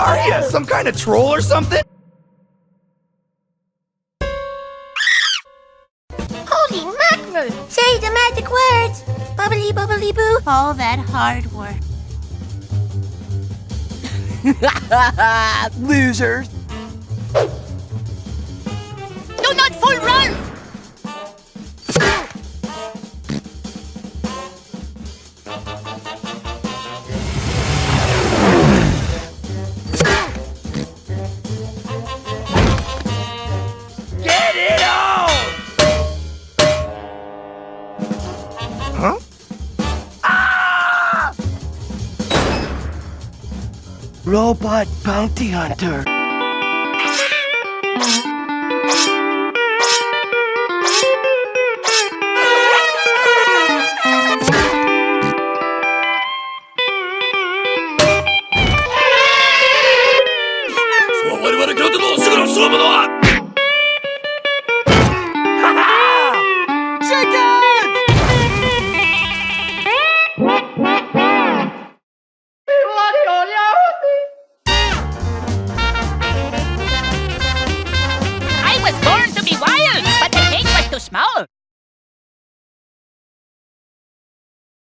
are you? Some kind of troll or something? Holy mackerel! Say the magic words. Bubbly, bubbly, boo. All that hard work. Losers. Do not full run! Get it on! Huh? Ah! Robot bounty hunter.我々京都のすぐの勝負のは